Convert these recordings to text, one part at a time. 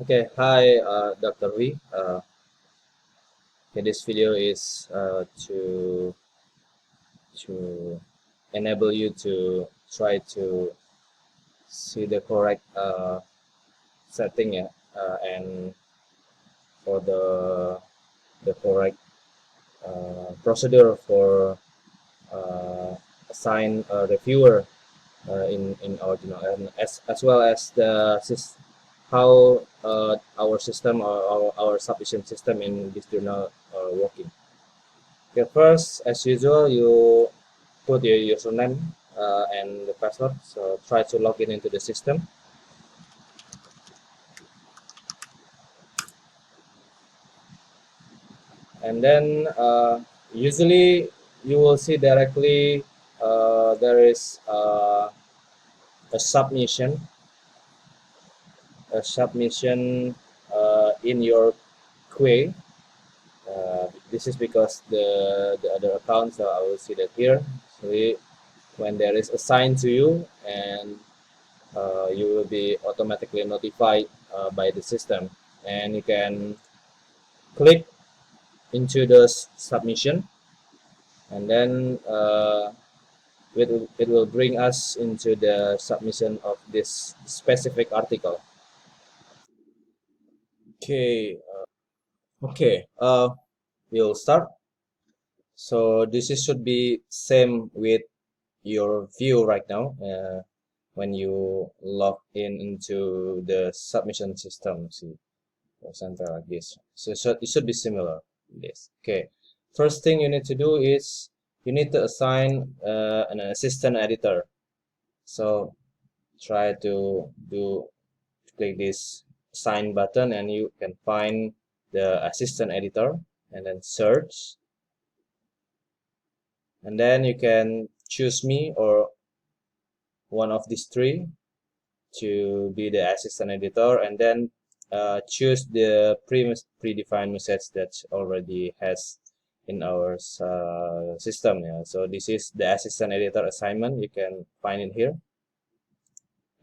Okay, hi, Dr. V. Okay, this video is to enable you to try to see the correct setting, yeah, and for the correct procedure for assign a reviewer in our journal, and as well as how our system or our submission system in this journal are working. Okay, first, as usual, you put your username and the password. So try to log in into the system, and then usually you will see directly there is a submission, in your queue. This is because the other accounts, I will see that here. So when there is assigned to you, and you will be automatically notified by the system, and you can click into the submission, and then it will bring us into the submission of this specific article. Okay, we'll start. So should be same with your view right now when you log in into the submission system. See, for example, like this. So it should be similar. This. Okay. First thing you need to do is you need to assign an assistant editor. So try to click this assign button, and you can find the assistant editor, and then search, and then you can choose me or one of these three to be the assistant editor, and then choose the predefined message that already has in our system. Yeah. So this is the assistant editor assignment. You can find it here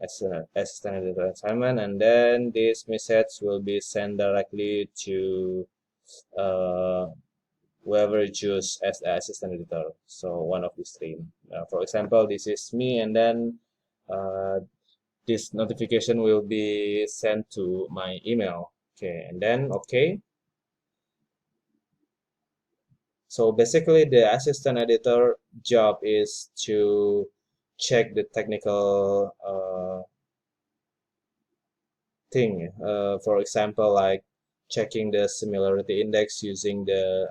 as an assistant editor assignment, and then this message will be sent directly to uh, whoever you choose as the assistant editor. So one of these three. For example, this is me, and then uh, this notification will be sent to my email. Okay, and then okay. So basically, the assistant editor job is to check the technical thing. For example, like checking the similarity index using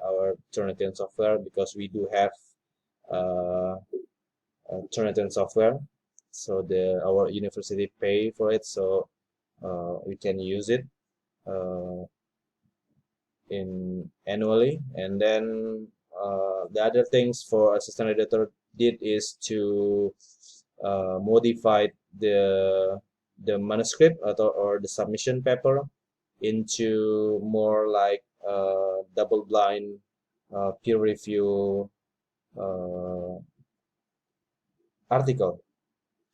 our Turnitin software, because we do have uh, Turnitin software. So our university pay for it, so we can use it uh, in annually. And then the other things for assistant editor did is to modify the manuscript, or the submission paper into more like double blind peer review uh, article.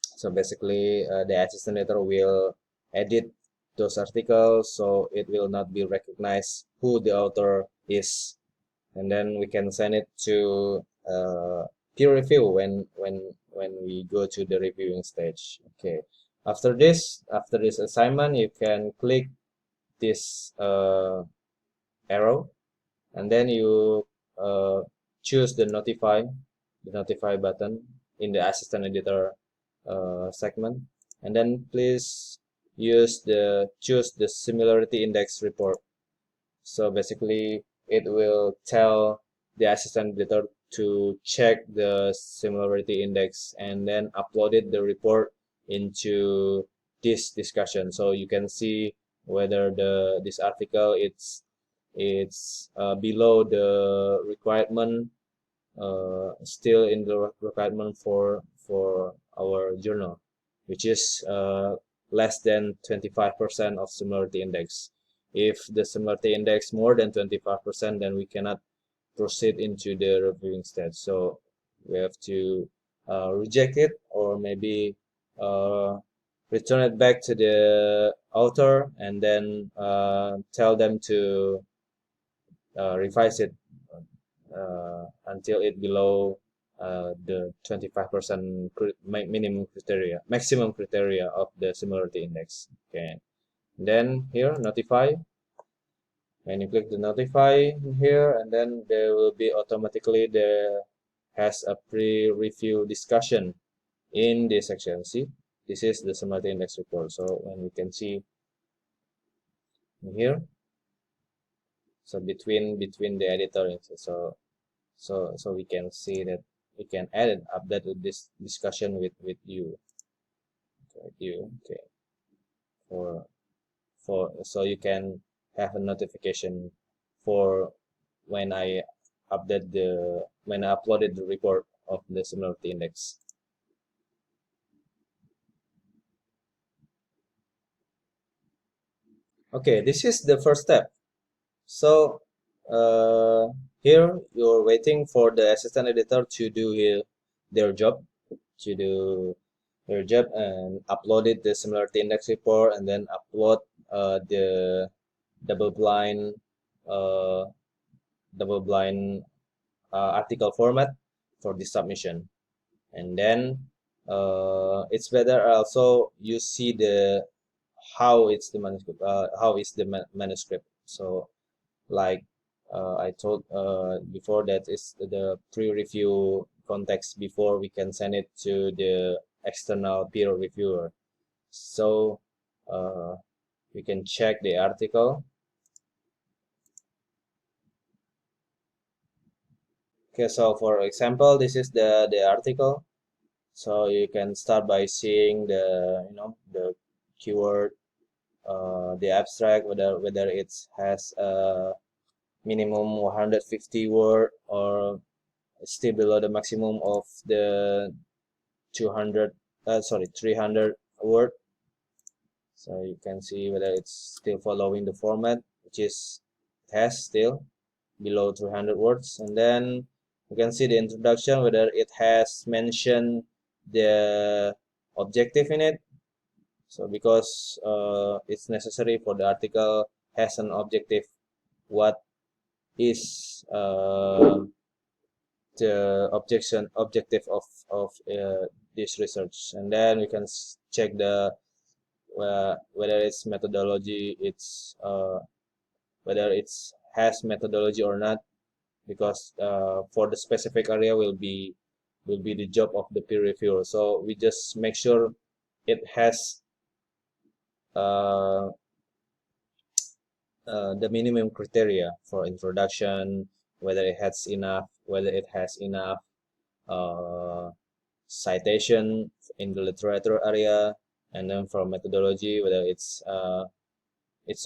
So basically, the assistant editor will edit those articles so it will not be recognized who the author is, and then we can send it to peer review when we go to the reviewing stage. Okay. After this assignment, you can click this arrow, and then you uh, choose the notify button in the assistant editor segment, and then please choose the similarity index report. So basically, it will tell the assistant editor to check the similarity index and then uploaded the report into this discussion. So you can see whether this article it's below the requirement, still in the requirement for our journal, which is less than 25% of similarity index. If the similarity index more than 25%, then we cannot proceed into the reviewing stage. So we have to reject it, or maybe uh, return it back to the author, and then tell them to revise it until it below the 25% maximum criteria of the similarity index. Okay, then here notify. When you click the notify here, and then there will be automatically there has a pre-review discussion in this section. See, this is the similarity index report. So when we can see here, so between the editor, so we can see that we can add and update this discussion with you. Okay, for so you can have a notification for when I uploaded the report of the similarity index. Okay, this is the first step. So here you're waiting for the assistant editor to do their job, and uploaded the similarity index report, and then upload the double blind uh, article format for the submission. And then it's better also you see the how is the manuscript. So like I told before, that is the pre-review context before we can send it to the external peer reviewer. So we can check the article. Okay, so for example, this is the article. So you can start by seeing the keyword, the abstract, whether it has a minimum 150 word or still below the maximum of the 300 word. So you can see whether it's still following the format, which is it has still below 300 words. And then you can see the introduction, whether it has mentioned the objective in it. So because it's necessary for the article has an objective, what is the objective of this research. And then we can check the whether its methodology, whether it's has methodology or not, because for the specific area will be the job of the peer reviewer. So we just make sure it has uh, the minimum criteria for introduction, whether it has enough uh, citation in the literature area, and then for methodology, whether it's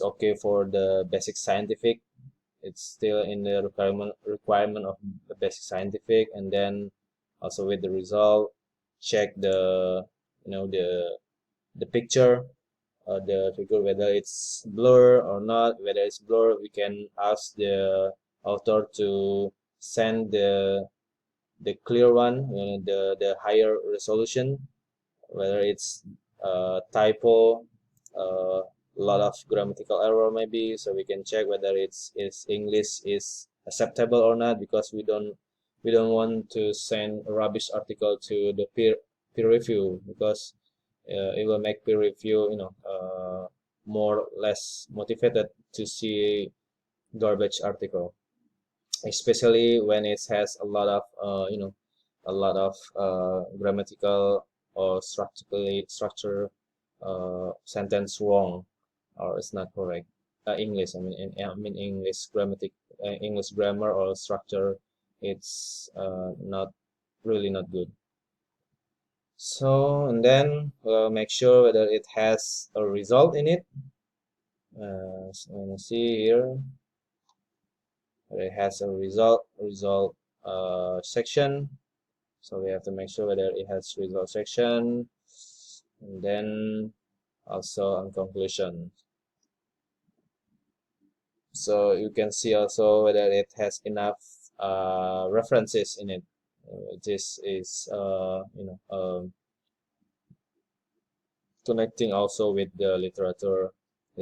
okay for the basic scientific, it's still in the requirement of the basic scientific. And then also with the result, check the the picture, the figure, whether it's blur or not. Whether it's blur, we can ask the author to send the clear one, the higher resolution. Whether it's typo, a lot of grammatical error maybe, so we can check whether its English is acceptable or not, because we don't want to send a rubbish article to the peer review, because it will make peer review more or less motivated to see garbage article, especially when it has a lot of grammatical or structure sentence wrong, or it's not correct. English, English English grammar or structure, it's not really not good. So, and then make sure whether it has a result in it. So you see here, whether it has a result section. So we have to make sure whether it has result section, and then also on conclusion. So you can see also whether it has enough references in it. This is connecting also with the literature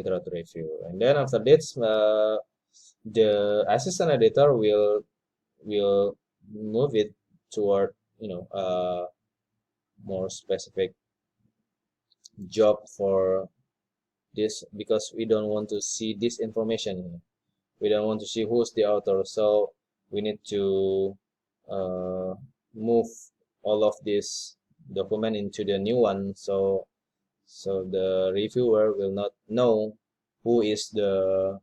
literature review. And then after this, the assistant editor will move it toward more specific job for this, because we don't want to see this information. We don't want to see who's the author, so we need to uh, move all of this document into the new one, so the reviewer will not know who is the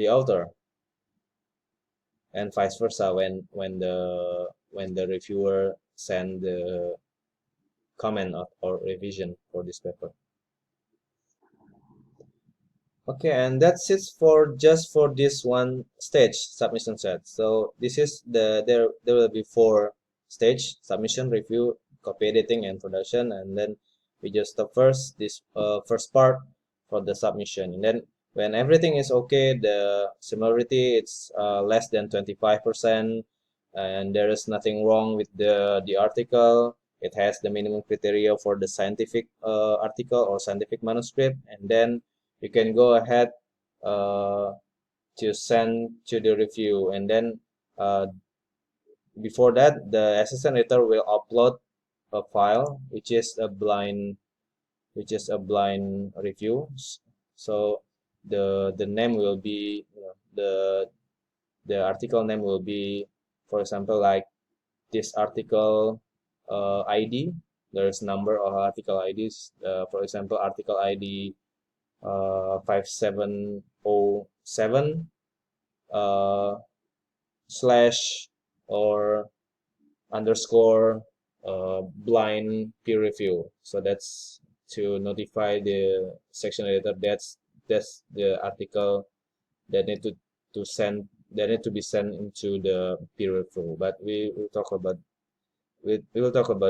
author, and vice versa when the reviewer send the comment or revision for this paper. Okay, and that's it for just for this one stage, submission set. So this is there will be 4 stage: submission, review, copy editing, and production. And then we just stop first this first part for the submission. And then when everything is okay, the similarity it's less than 25%, and there is nothing wrong with the article. It has the minimum criteria for the scientific article or scientific manuscript, and then you can go ahead uh, to send to the review. And then uh, before that, the assistant editor will upload a file which is a blind review. So the name will be, the article name will be, for example, like this article ID. There's number of article IDs. For example, article ID 5707 uh, slash or underscore blind peer review. So that's to notify the section editor that's the article that need to be sent into the peer review. But we will talk about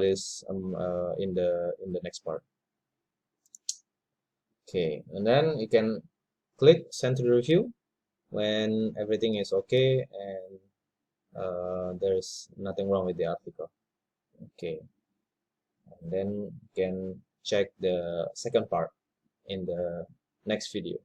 this in the next part. Okay, and then you can click send to the review when everything is okay and there's nothing wrong with the article. Okay, and then you can check the second part in the next video.